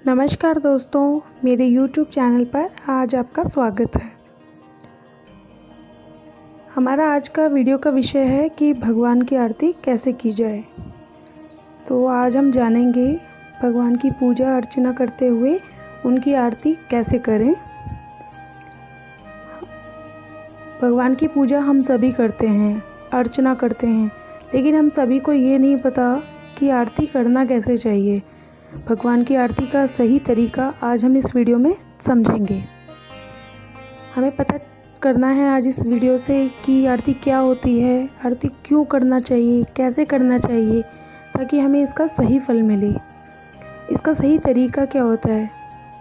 नमस्कार दोस्तों, मेरे YouTube चैनल पर आज आपका स्वागत है। हमारा आज का वीडियो का विषय है कि भगवान की आरती कैसे की जाए। तो आज हम जानेंगे भगवान की पूजा अर्चना करते हुए उनकी आरती कैसे करें। भगवान की पूजा हम सभी करते हैं, अर्चना करते हैं, लेकिन हम सभी को ये नहीं पता कि आरती करना कैसे चाहिए। भगवान की आरती का सही तरीका आज हम इस वीडियो में समझेंगे। हमें पता करना है आज इस वीडियो से कि आरती क्या होती है, आरती क्यों करना चाहिए, कैसे करना चाहिए, ताकि हमें इसका सही फल मिले। इसका सही तरीका क्या होता है,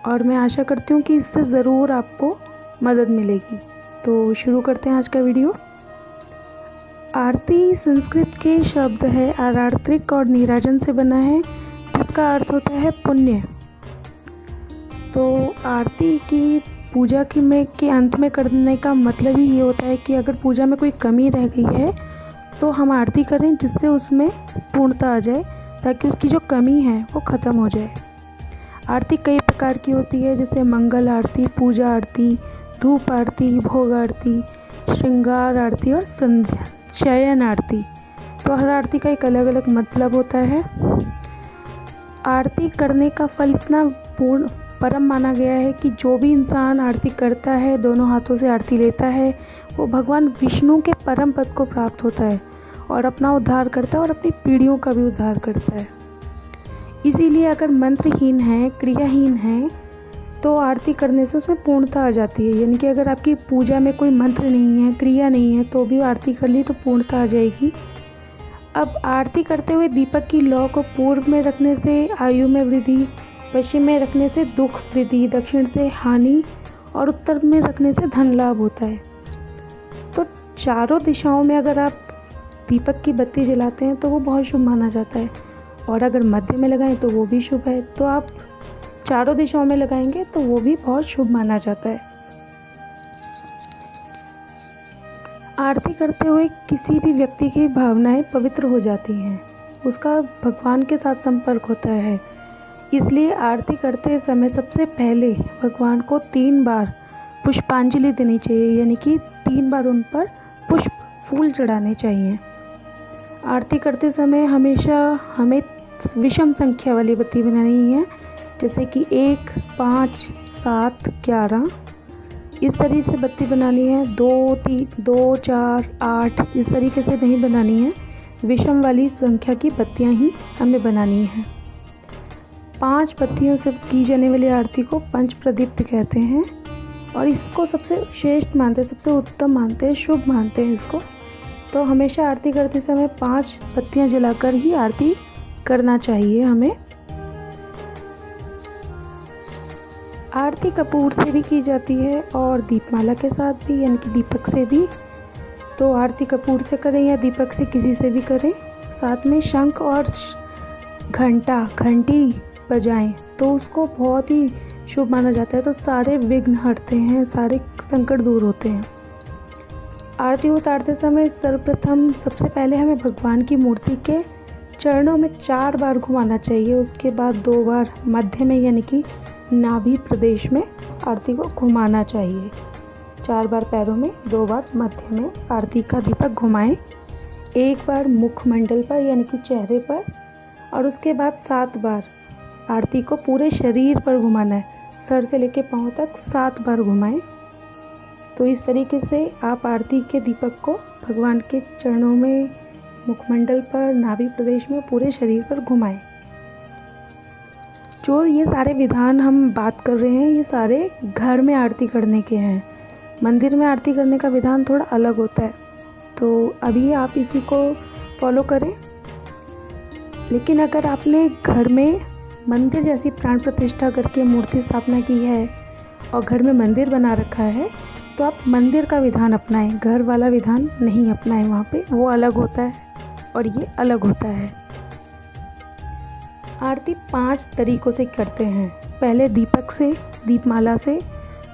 और मैं आशा करती हूँ कि इससे ज़रूर आपको मदद मिलेगी। तो शुरू करते हैं आज का वीडियो। आरती संस्कृत के शब्द है आरात्रिक और नीराजन से बना है, जिसका अर्थ होता है पुण्य। तो आरती की पूजा के अंत में करने का मतलब ही ये होता है कि अगर पूजा में कोई कमी रह गई है तो हम आरती करें, जिससे उसमें पूर्णता आ जाए, ताकि उसकी जो कमी है वो ख़त्म हो जाए। आरती कई प्रकार की होती है, जैसे मंगल आरती, पूजा आरती, धूप आरती, भोग आरती, श्रृंगार आरती और शयन आरती। तो हर आरती का एक अलग अलग मतलब होता है। आरती करने का फल इतना पूर्ण परम माना गया है कि जो भी इंसान आरती करता है, दोनों हाथों से आरती लेता है, वो भगवान विष्णु के परम पद को प्राप्त होता है और अपना उद्धार करता है और अपनी पीढ़ियों का भी उद्धार करता है। इसीलिए अगर मंत्रहीन है, क्रियाहीन है, तो आरती करने से उसमें पूर्णता आ जाती है। यानी कि अगर आपकी पूजा में कोई मंत्र नहीं है, क्रिया नहीं है, तो भी आरती कर ली तो पूर्णता आ जाएगी। अब आरती करते हुए दीपक की लौ को पूर्व में रखने से आयु में वृद्धि, पश्चिम में रखने से दुख वृद्धि, दक्षिण से हानि और उत्तर में रखने से धन लाभ होता है। तो चारों दिशाओं में अगर आप दीपक की बत्ती जलाते हैं तो वो बहुत शुभ माना जाता है, और अगर मध्य में लगाएं तो वो भी शुभ है। तो आप चारों दिशाओं में लगाएंगे तो वो भी बहुत शुभ माना जाता है। आरती करते हुए किसी भी व्यक्ति की भावनाएं पवित्र हो जाती हैं, उसका भगवान के साथ संपर्क होता है। इसलिए आरती करते समय सबसे पहले भगवान को 3 बार पुष्पांजलि देनी चाहिए, यानी कि 3 बार उन पर पुष्प फूल चढ़ाने चाहिए। आरती करते समय हमेशा हमें विषम संख्या वाली बत्ती बनानी है, जैसे कि 1, 5, 7, 11 इस तरीके से बत्ती बनानी है। 2, 3, 2, 4, 8 इस तरीके से नहीं बनानी है। विषम वाली संख्या की बत्तियां ही हमें बनानी है। 5 बत्तियों से की जाने वाली आरती को पंच प्रदीप्त कहते हैं, और इसको सबसे श्रेष्ठ मानते हैं, सबसे उत्तम मानते हैं, शुभ मानते हैं इसको। तो हमेशा आरती करते समय 5 बत्तियां जलाकर ही आरती करना चाहिए हमें। आरती कपूर से भी की जाती है और दीपमाला के साथ भी, यानी कि दीपक से भी। तो आरती कपूर से करें या दीपक से, किसी से भी करें। साथ में शंख और घंटी बजाएं तो उसको बहुत ही शुभ माना जाता है। तो सारे विघ्न हटते हैं, सारे संकट दूर होते हैं। आरती उतारते समय सर्वप्रथम सबसे पहले हमें भगवान की मूर्ति के चरणों में 4 बार घुमाना चाहिए। उसके बाद 2 बार मध्य में, यानी कि नाभि प्रदेश में आरती को घुमाना चाहिए। 4 बार पैरों में, 2 बार मध्य में आरती का दीपक घुमाएं। 1 बार मुखमंडल पर, यानी कि चेहरे पर, और उसके बाद 7 बार आरती को पूरे शरीर पर घुमाना है। सर से लेकर पाँव तक 7 बार घुमाएं। तो इस तरीके से आप आरती के दीपक को भगवान के चरणों में, मुखमंडल पर, नाभि प्रदेश में, पूरे शरीर पर घुमाएं। जो ये सारे विधान हम बात कर रहे हैं, ये सारे घर में आरती करने के हैं। मंदिर में आरती करने का विधान थोड़ा अलग होता है, तो अभी आप इसी को फॉलो करें। लेकिन अगर आपने घर में मंदिर जैसी प्राण प्रतिष्ठा करके मूर्ति स्थापना की है और घर में मंदिर बना रखा है, तो आप मंदिर का विधान अपनाएं, घर वाला विधान नहीं अपनाएं। वहाँ पे वो अलग होता है और ये अलग होता है। आरती 5 तरीकों से करते हैं। पहले दीपक से, दीपमाला से,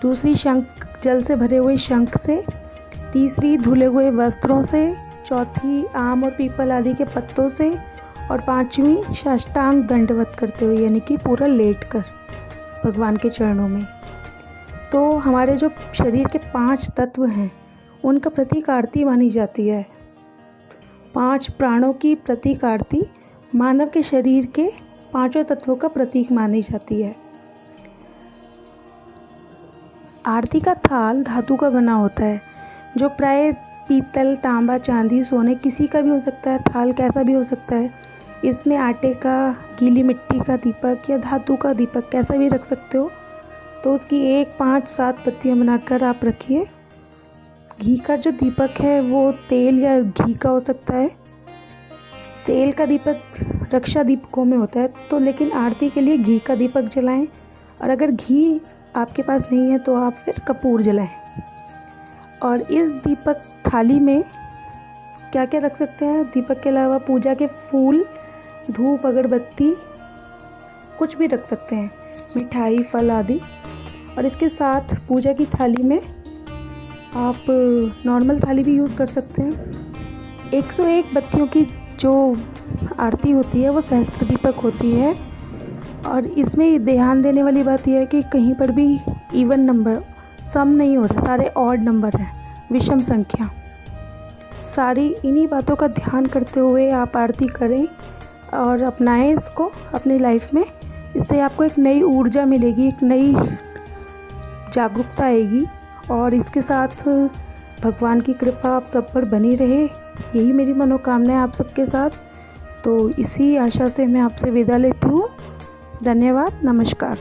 दूसरी शंख, जल से भरे हुए शंख से, तीसरी धुले हुए वस्त्रों से, चौथी आम और पीपल आदि के पत्तों से, और 5वीं साष्टांग दंडवत करते हुए, यानी कि पूरा लेट कर। भगवान के चरणों में। तो हमारे जो शरीर के 5 तत्व हैं उनका प्रतीक आरती मानी जाती है। 5 प्राणों की प्रतीक आरती मानव के शरीर के 5 तत्वों का प्रतीक मानी जाती है। आरती का थाल धातु का बना होता है, जो प्राय पीतल, तांबा, चांदी, सोने किसी का भी हो सकता है। थाल कैसा भी हो सकता है। इसमें आटे का, गीली मिट्टी का दीपक या धातु का दीपक कैसा भी रख सकते हो। तो उसकी 1, 5, 7 पत्तियाँ बनाकर आप रखिए। घी का जो दीपक है वो तेल या घी का हो सकता है। तेल का दीपक रक्षा दीपकों में होता है, तो लेकिन आरती के लिए घी का दीपक जलाएं। और अगर घी आपके पास नहीं है तो आप फिर कपूर जलाएं। और इस दीपक थाली में क्या क्या रख सकते हैं? दीपक के अलावा पूजा के फूल, धूप, अगरबत्ती कुछ भी रख सकते हैं, मिठाई, फल आदि। और इसके साथ पूजा की थाली में आप नॉर्मल थाली भी यूज़ कर सकते हैं। 101 बत्तियों की जो आरती होती है वो सहस्त्र दीपक होती है। और इसमें ध्यान देने वाली बात यह है कि कहीं पर भी इवन नंबर, सम नहीं हो रहा, सारे ऑड नंबर हैं, विषम संख्या। सारी इन्हीं बातों का ध्यान करते हुए आप आरती करें और अपनाएं इसको अपनी लाइफ में। इससे आपको एक नई ऊर्जा मिलेगी, एक नई जागरूकता आएगी। और इसके साथ भगवान की कृपा आप सब पर बनी रहे, यही मेरी मनोकामना है आप सबके साथ। तो इसी आशा से मैं आपसे विदा लेती हूँ। धन्यवाद, नमस्कार।